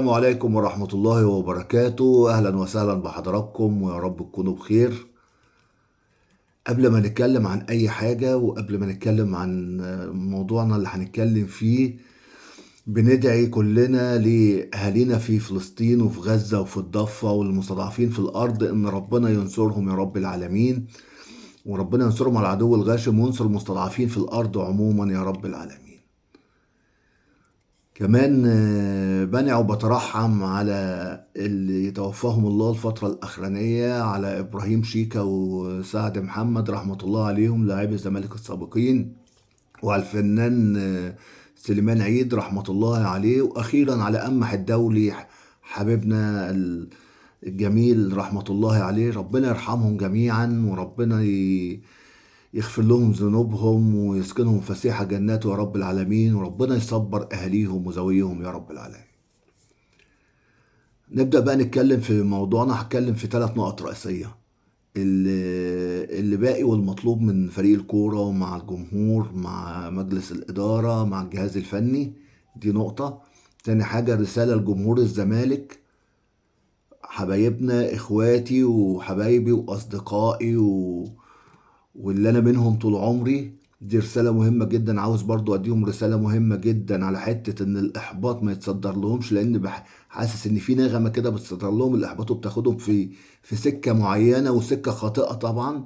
السلام عليكم ورحمة الله وبركاته. أهلا وسهلا بحضراتكم ويا رب تكونوا بخير. قبل ما نتكلم عن أي حاجة وقبل ما نتكلم عن موضوعنا اللي هنتكلم فيه، بندعي كلنا لأهالينا في فلسطين وفي غزة وفي الضفة والمستضعفين في الأرض إن ربنا ينصرهم يا رب العالمين، وربنا ينصرهم على العدو الغاشم وينصر المستضعفين في الأرض عموما يا رب العالمين. كمان بنع وبترحم على اللي توفاهم الله الفترة الأخرانية، على إبراهيم شيكا وسعد محمد رحمة الله عليهم لاعبي الزمالك السابقين، وعلى الفنان سليمان عيد رحمة الله عليه، وأخيرا على أمح الدولي حبيبنا الجميل رحمة الله عليه. ربنا يرحمهم جميعا وربنا يغفر لهم ذنوبهم ويسكنهم فسيح جناته يا رب العالمين، وربنا يصبر أهاليهم وزويهم يا رب العالمين. نبدأ بقى نتكلم في موضوعنا. هتكلم في 3 نقط رئيسية، اللي باقي والمطلوب من فريق الكورة ومع الجمهور مع مجلس الإدارة مع الجهاز الفني. دي نقطة. تاني حاجة رسالة لجمهور الزمالك، حبايبنا إخواتي وحبايبي وأصدقائي واللي انا منهم طول عمري. دي رسالة مهمة جدا، عاوز برضو اديهم رسالة مهمة جدا على حتة ان الاحباط ما يتصدر لهمش، لان حاسس ان في نغمة كده بتصدر لهم الاحباط وبتاخدهم في سكة معينة وسكة خاطئة طبعا.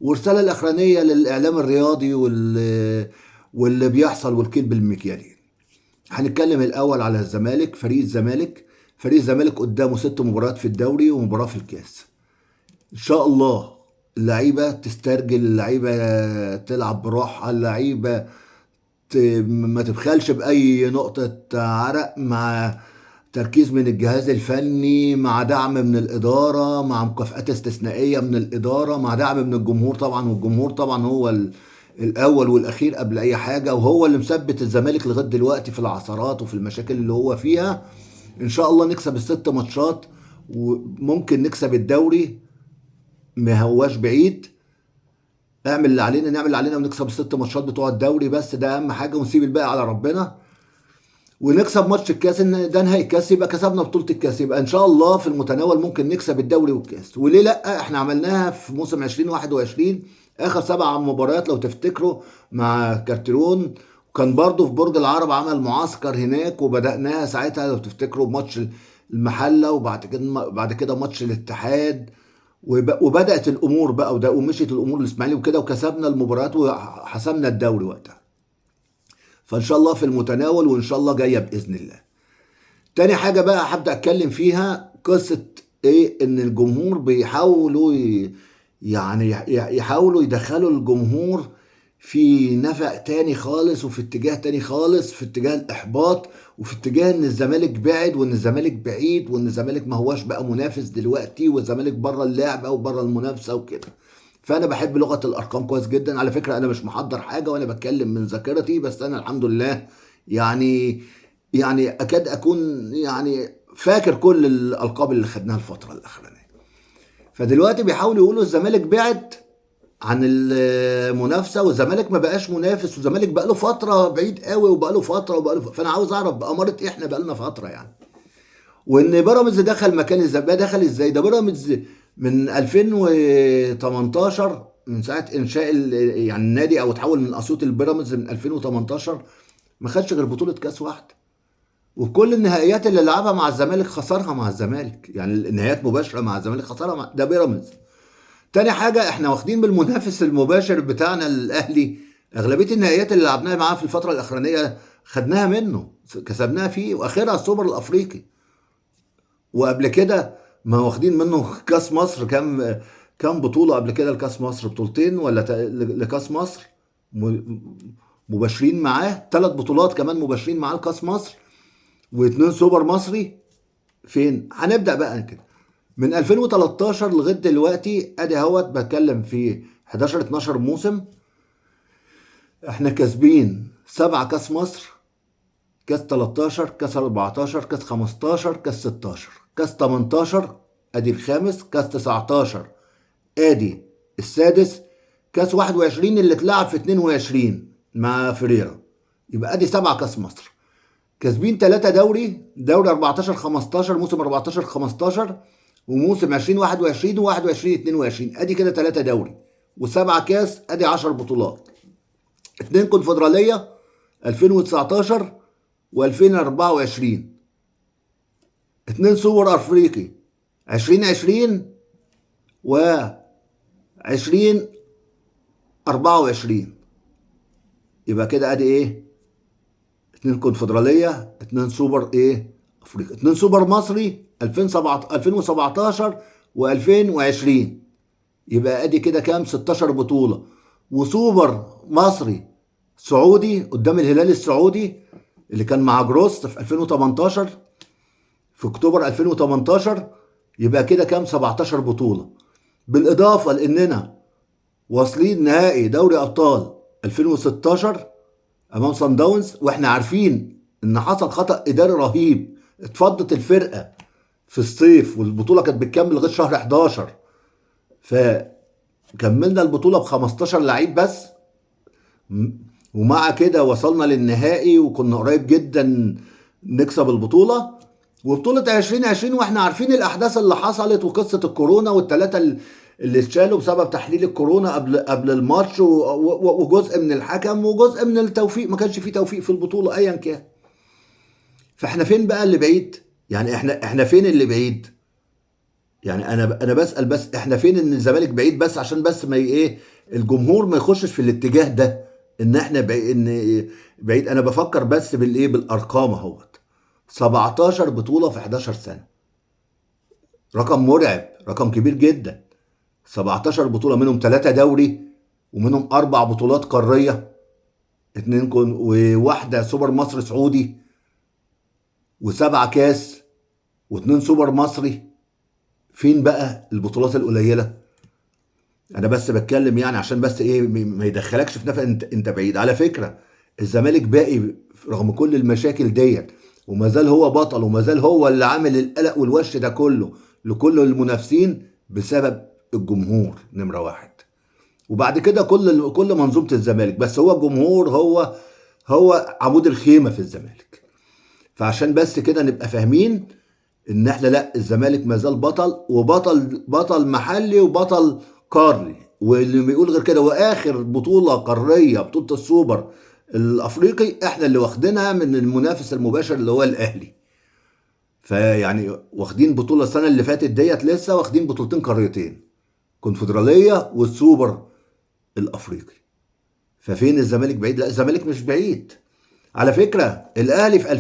ورسالة الاخرانية للاعلام الرياضي واللي بيحصل والكذب المكيالين. هنتكلم الاول على الزمالك. فريق الزمالك قدامه 6 مباريات في الدوري ومباراة في الكاس. ان شاء الله اللعيبه تسترجل، اللعيبه تلعب بروحها، اللعيبه ما تبخلش باي نقطه عرق، مع تركيز من الجهاز الفني، مع دعم من الاداره، مع مكافآت استثنائيه من الاداره، مع دعم من الجمهور طبعا. والجمهور طبعا هو الاول والاخير قبل اي حاجه، وهو اللي مثبت الزمالك لغايه دلوقتي في العثرات وفي المشاكل اللي هو فيها. ان شاء الله نكسب ال6 ماتشات وممكن نكسب الدوري، ما هواش بعيد. نعمل اللي علينا ونكسب ال6 ماتشات بتوع الدوري، بس ده اهم حاجه، ونسيب الباقي على ربنا. ونكسب ماتش الكاس، ان ده نهائي الكاس يبقى كسبنا بطوله الكاس، يبقى ان شاء الله في المتناول ممكن نكسب الدوري والكاس. وليه لا؟ احنا عملناها في موسم 2021 اخر 7 مباريات لو تفتكروا مع كارتيرون، وكان برضه في برج العرب عمل معسكر هناك، وبدأناها ساعتها لو تفتكروا بماتش المحله، وبعد كده ماتش الاتحاد، وبدأت الامور بقى ومشيت الامور الاسماعيلي وكده، وكسبنا المباريات وحسمنا الدوري وقتها. فان شاء الله في المتناول، وان شاء الله جايه باذن الله. تاني حاجه بقى هبدأ اتكلم فيها، قصه ايه؟ ان الجمهور بيحاولوا يعني يحاولوا يدخلوا الجمهور في نفق تاني خالص، وفي اتجاه تاني خالص، في اتجاه الاحباط، وفي اتجاه ان الزمالك بعد وان الزمالك بعيد وان الزمالك ما هواش بقى منافس دلوقتي، والزمالك بره اللعبه وبره المنافسه وكده. فانا بحب لغه الارقام كويس جدا. على فكره انا مش محضر حاجه وانا بتكلم من ذاكرتي، بس انا الحمد لله يعني اكاد اكون فاكر كل الالقاب اللي خدناها الفتره الاخرانيه. فدلوقتي بيحاولوا يقولوا الزمالك بعد عن المنافسه، والزمالك ما بقاش منافس، والزمالك بقى له فتره بعيد قوي، فانا عاوز اعرف بأمارة ايه احنا بقى لنا فتره يعني. وان بيراميدز دخل مكان الزمالك، دخل ازاي؟ ده بيراميدز من 2018، من ساعه انشاء النادي، او تحول من اسيوط البيراميدز من 2018، ما خدش غير بطوله كاس واحده. وكل النهائيات اللي لعبها مع الزمالك خسرها مع الزمالك، يعني النهائيات مباشره مع الزمالك خسرها ده بيراميدز. تاني حاجة احنا واخدين بالمنافس المباشر بتاعنا الأهلي، أغلبية النهائيات اللي لعبناها معاه في الفترة الأخرانية خدناها منه، كسبناها فيه، وآخرها السوبر الأفريقي. وقبل كده ما واخدين منه كأس مصر، كام بطولة قبل كده لكأس مصر؟ بطولتين ولا لكأس مصر مباشرين معاه، 3 بطولات كمان مباشرين معاه لكأس مصر، و2 سوبر مصري. فين هنبدأ بقى كده؟ من 2013 لغايه دلوقتي ادي اهوت بتكلم في 11 12 موسم، احنا كاسبين 7 كاس مصر، كاس 13، كاس 14، كاس 15، كاس 16، كاس 18 ادي الخامس، كاس 19 ادي السادس، كاس 21 اللي اتلعب في 22 مع فريرة، يبقى ادي 7 كاس مصر. كاسبين 3 دوري 14 15، موسم 14 15 وموسم 20 21 و21 22. ادي كده 3 دوري و7 كاس، ادي 10 بطولات. 2 كونفدراليه 2019 و2024. 2 سوبر افريقي 2020 و2024. يبقى كده ادي ايه؟ 2 كونفدراليه، 2 سوبر ايه افريقيا، 2 سوبر مصري 2017 و2020. يبقى ادي كده كام؟ 16 بطوله. وسوبر مصري سعودي قدام الهلال السعودي اللي كان مع جروس في 2018 في اكتوبر 2018. يبقى كده كام؟ 17 بطوله. بالاضافه لاننا واصلين نهائي دوري ابطال 2016 امام صن داونز، واحنا عارفين ان حصل خطأ اداري رهيب، اتفضت الفرقه في الصيف والبطوله كانت بتكمل لغايه شهر 11. فكملنا البطوله ب 15 لعيب بس، ومع كده وصلنا للنهائي وكنا قريب جدا نكسب البطوله. وبطوله 2020 واحنا عارفين الاحداث اللي حصلت وقصه الكورونا والثلاثه اللي اتشالوا بسبب تحليل الكورونا قبل الماتش، وجزء من الحكم وجزء من التوفيق، ما كانش فيه توفيق في البطوله ايا كان. فاحنا فين بقى اللي بعيد؟ يعني احنا فين اللي بعيد؟ يعني انا بسأل، بس احنا فين ان الزمالك بعيد؟ بس عشان بس ما ايه الجمهور ما يخشش في الاتجاه ده ان احنا بعيد، ان بعيد. انا بفكر بس بالايه، بالارقام اهوت. 17 بطولة في 11 سنة، رقم مرعب، رقم كبير جدا. 17 بطولة، منهم 3 دوري ومنهم 4 بطولات قارية، 2 وواحدة سوبر مصر سعودي، و7 كاس، و2 سوبر مصري. فين بقى البطولات القليلة؟ انا بس بتكلم يعني عشان بس ايه ما يدخلكش في نفق انت بعيد. على فكرة الزمالك باقي رغم كل المشاكل ديت، وما زال هو بطل، وما زال هو اللي عامل القلق والوش ده كله لكل المنافسين بسبب الجمهور نمرة واحد. وبعد كده كل منظومة الزمالك، بس هو الجمهور هو عمود الخيمة في الزمالك. فعشان بس كده نبقى فاهمين ان احنا لا، الزمالك ما زال بطل، بطل محلي وبطل قاري. واللي بيقول غير كده، واخر بطولة قارية بطولة السوبر الافريقي احنا اللي واخدينها من المنافس المباشر اللي هو الاهلي. فيعني واخدين بطولة السنة اللي فاتت ديت، لسه واخدين بطولتين قاريتين، كونفدرالية والسوبر الافريقي. ففين الزمالك بعيد؟ لا، الزمالك مش بعيد. على فكرة الأهلي في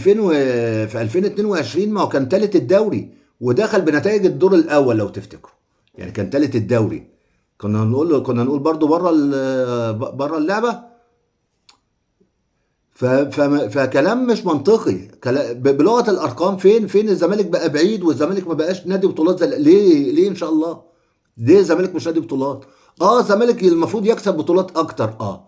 2022 ما هو كان تالت الدوري ودخل بنتائج الدور الأول لو تفتكروا، يعني كان تالت الدوري. كنا نقول برضو بره اللعبة. فكلام مش منطقي، بلغة الأرقام. فين الزمالك بقى بعيد والزمالك ما بقاش نادي بطولات؟ ليه إن شاء الله؟ ليه الزمالك مش نادي بطولات؟ الزمالك المفروض يكسب بطولات أكتر،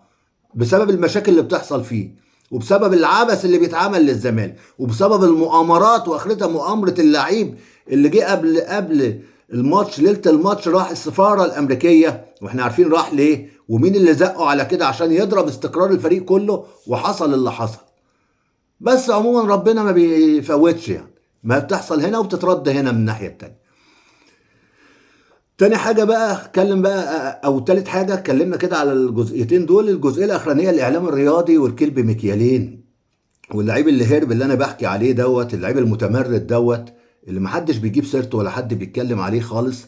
بسبب المشاكل اللي بتحصل فيه، وبسبب العبث اللي بيتعمل للزمالك، وبسبب المؤامرات، واخرتها مؤامرة اللعيب اللي جه قبل الماتش، ليلة الماتش راح السفارة الأمريكية، واحنا عارفين راح ليه ومين اللي زقه على كده عشان يضرب استقرار الفريق كله، وحصل اللي حصل. بس عموما ربنا ما بيفوتش، يعني ما بتحصل هنا وبتترد هنا من الناحية التانية. تاني حاجة بقى اتكلم بقى، او تالت حاجة اتكلمنا كده على الجزئيتين دول. الجزئية الاخرانية الاعلام الرياضي والكلب مكيالين، واللعيب اللي هرب اللي انا بحكي عليه دوت، اللعيب المتمرد دوت اللي محدش بيجيب سيرته ولا حد بيتكلم عليه خالص،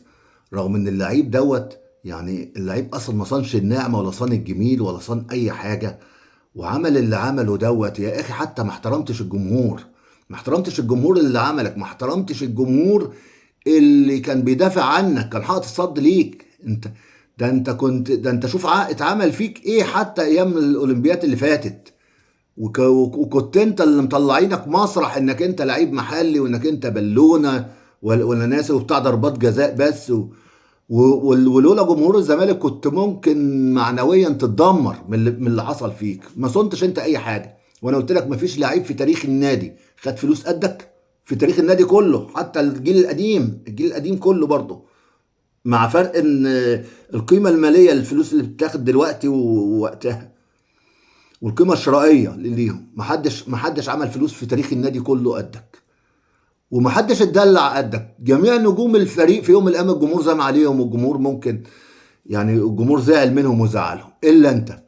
رغم ان اللعيب دوت يعني اللعيب اصلا ما صانش النعمة ولا صان الجميل ولا صان اي حاجة، وعمل اللي عمله دوت. يا اخي حتى ما احترمتش الجمهور، ما احترمتش الجمهور اللي عملك، ما احترمتش الجمهور اللي كان بيدافع عنك، كان حاطط الصد ليك انت. ده انت شوف اتعمل فيك ايه حتى ايام الاولمبيات اللي فاتت، وكنت انت اللي مطلعينك مسرح انك انت لعيب محلي وانك انت بالونه ولا ناسي وبتاع ضربات جزاء بس ولولا جمهور الزمالك كنت ممكن معنويا تتدمر من اللي حصل فيك. ما صنتش انت اي حاجه، وانا قلت لك ما فيش لعيب في تاريخ النادي خد فلوس قدك، في تاريخ النادي كله، حتى الجيل القديم كله برضه، مع فرق ان القيمه الماليه للفلوس اللي بتاخد دلوقتي ووقتها. والقيمه الشرائيه ليهم. محدش عمل فلوس في تاريخ النادي كله قدك، ومحدش اتدلع قدك. جميع نجوم الفريق في يوم من الايام الجمهور زعم عليهم، والجمهور ممكن يعني الجمهور زعل منهم وزعلهم الا انت.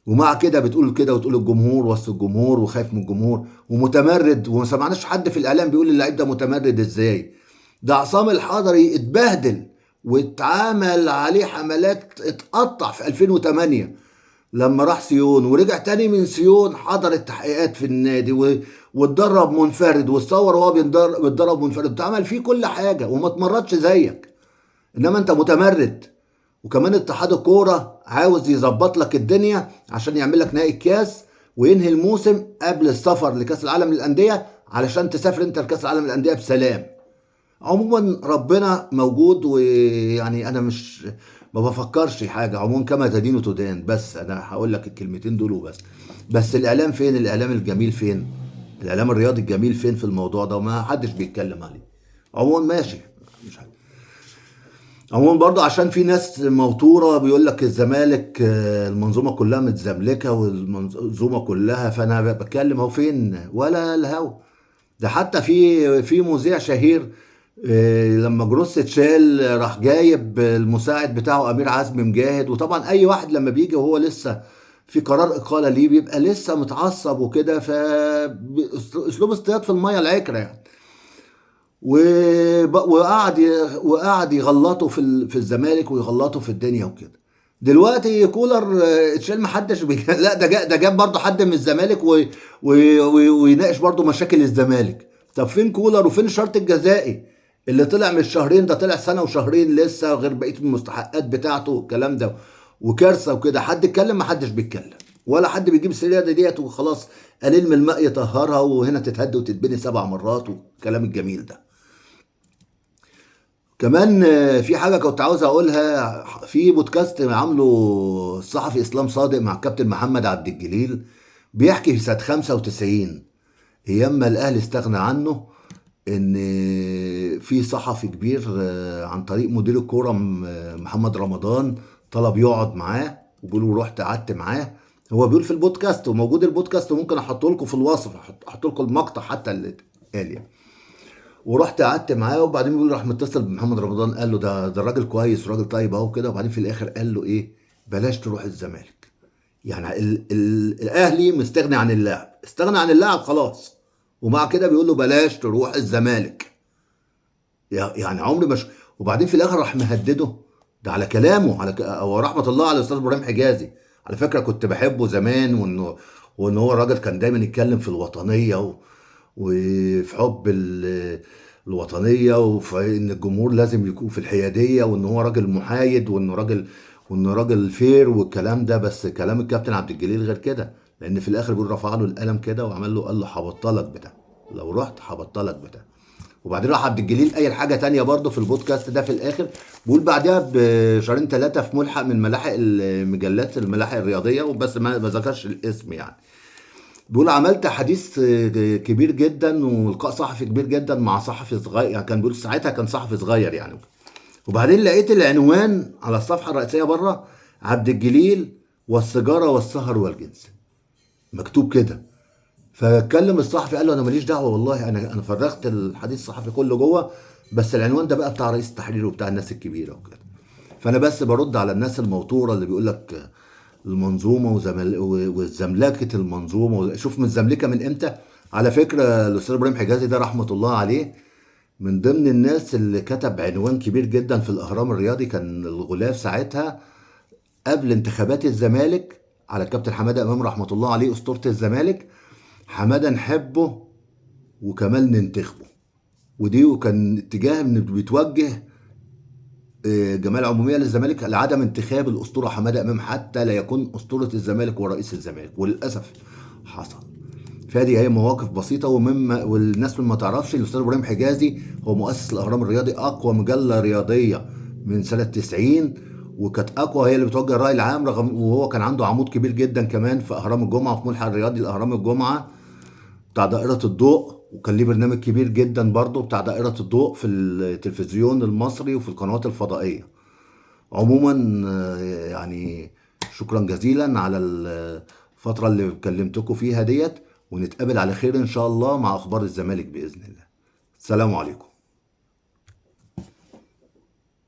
ومع كده بتقول كده وتقول الجمهور وسط الجمهور وخايف من الجمهور ومتمرد، وما سمعناش حد في الاعلام بيقول اللعيب ده متمرد ازاي. ده عصام الحضري اتبهدل واتعمل عليه حملات، اتقطع في 2008 لما راح سيون، ورجع تاني من سيون حضر التحقيقات في النادي واتدرب منفرد، واتصور وهو بيتدرب منفرد، اتعمل فيه كل حاجه وما اتمردش زيك. انما انت متمرد. وكمان اتحاد الكوره عاوز يظبط لك الدنيا عشان يعمل لك نهائي الكاس وينهي الموسم قبل السفر لكاس العالم للانديه، علشان تسافر انت لكاس العالم للانديه بسلام. عموما ربنا موجود، ويعني انا مش ما بفكرش حاجه. عموما كما تدين تدان، بس انا هقول لك الكلمتين دول وبس. بس الاعلام فين؟ الاعلام الجميل فين؟ الاعلام الرياضي الجميل فين في الموضوع ده؟ وما حدش بيتكلم عليه. عموما ماشي، مش حاجة. عموما برضه عشان في ناس موتوره بيقول لك الزمالك المنظومه كلها متزملكه والمنظومه كلها، فانا بتكلم اهو فين ولا الهوا. ده حتى في مذيع شهير لما جروس اتشال راح جايب المساعد بتاعه امير عزمي مجاهد. وطبعا اي واحد لما بيجي وهو لسه في قرار اقاله ليه بيبقى لسه متعصب وكده، اسلوب اصطياد في الميه العكره يعني. وقعد يغلطوا في الزمالك ويغلطوا في الدنيا وكده. دلوقتي كولر اتشال، محدش لا ده جاب برضه حد من الزمالك ويناقش برضه مشاكل الزمالك. طب فين كولر وفين الشرط الجزائي اللي طلع من الشهرين؟ ده طلع سنه وشهرين لسه، غير بقيه المستحقات بتاعته والكلام ده، وكارثه وكده. حد اتكلم؟ محدش بيتكلم، ولا حد بيجيب السيره ديت وخلاص. قليل من الماء يطهرها، وهنا تتهد وتتبني 7 مرات والكلام الجميل ده. كمان في حاجة كنت عاوز أقولها. في بودكاست عامله الصحفي إسلام صادق مع الكابتن محمد عبد الجليل، بيحكي في سنة 95 أيام ما الأهلي استغنى عنه، إن في صحفي كبير عن طريق مدير الكورة محمد رمضان طلب يقعد معاه، وبيقولوا رحت قعدت معاه. هو بيقول في البودكاست، وموجود البودكاست وممكن أحطه لكم في الوصف، أحط لكم المقطع حتى اللي اتقال يعني. ورحت قعدت معاه، وبعدين بيقول راح متصل بمحمد رمضان قال له ده الراجل كويس وراجل طيب اهو كده. وبعدين في الاخر قال له ايه؟ بلاش تروح الزمالك. يعني الاهلي مستغني عن اللاعب، استغنى عن اللاعب خلاص، ومع كده بيقول له بلاش تروح الزمالك. يعني عمري مش. وبعدين في الاخر راح مهدده. ده على كلامه، ورحمه الله على الاستاذ ابراهيم حجازي. على فكره كنت بحبه زمان، وان هو الراجل كان دايما يتكلم في الوطنيه وفي حب الوطنيه، وفي ان الجمهور لازم يكون في الحياديه، وان هو راجل محايد، وانه راجل فير والكلام ده. بس كلام الكابتن عبد الجليل غير كده، لان في الاخر بيقول رفع له القلم كده وعمل له، قال له هبطلك بتاع، لو رحت هبطلك بتاع. وبعدين راح عبد الجليل قايل حاجه تانية برضه في البودكاست ده في الاخر. بيقول بعدها بشهرين 3 في ملحق من ملاحق المجلات، الملاحق الرياضيه، وبس ما ذكرش الاسم يعني. بيقول عملت حديث كبير جدا ولقاء صحفي كبير جدا مع صحفي صغير يعني. كان بيقول ساعتها كان صحفي صغير يعني. وبعدين لقيت العنوان على الصفحه الرئيسيه بره: عبد الجليل والسيجاره والسهر والجنس، مكتوب كده. فاتكلم الصحفي قال له انا ماليش دعوه والله، انا فرغت الحديث الصحفي كله جوه، بس العنوان ده بقى بتاع رئيس التحرير وبتاع الناس الكبيره وكده. فانا بس برد على الناس الموتوره اللي بيقول لك المنظومه وزملكه المنظومه. شوف متزملكه من امتى؟ على فكره الاستاذ ابراهيم حجازي ده رحمه الله عليه من ضمن الناس اللي كتب عنوان كبير جدا في الاهرام الرياضي. كان الغلاف ساعتها قبل انتخابات الزمالك على الكابتن حماده امام رحمه الله عليه، اسطوره الزمالك: حماده نحبه وكمال ننتخبه. ودي وكان اتجاه ان بيتوجه جمعيه العموميه للزمالك لعدم انتخاب الاسطوره حماده امام حتى لا يكون اسطوره الزمالك ورئيس الزمالك، وللاسف حصل. فهذه هي مواقف بسيطه. والناس ما تعرفش الاستاذ ابراهيم حجازي هو مؤسس الاهرام الرياضي، اقوى مجله رياضيه من سنه 90، وكانت اقوى، هي اللي بتوجه الراي العام. رغم وهو كان عنده عمود كبير جدا كمان في اهرام الجمعه، في ملحق الرياضي الاهرام الجمعه بتاع دائرة الضوء، وكان ليه برنامج كبير جدا برضه بتاع دائرة الضوء في التلفزيون المصري وفي القنوات الفضائية. عموما يعني شكرا جزيلا على الفترة اللي كلمتكم فيها ديت، ونتقابل على خير إن شاء الله مع أخبار الزمالك بإذن الله. السلام عليكم.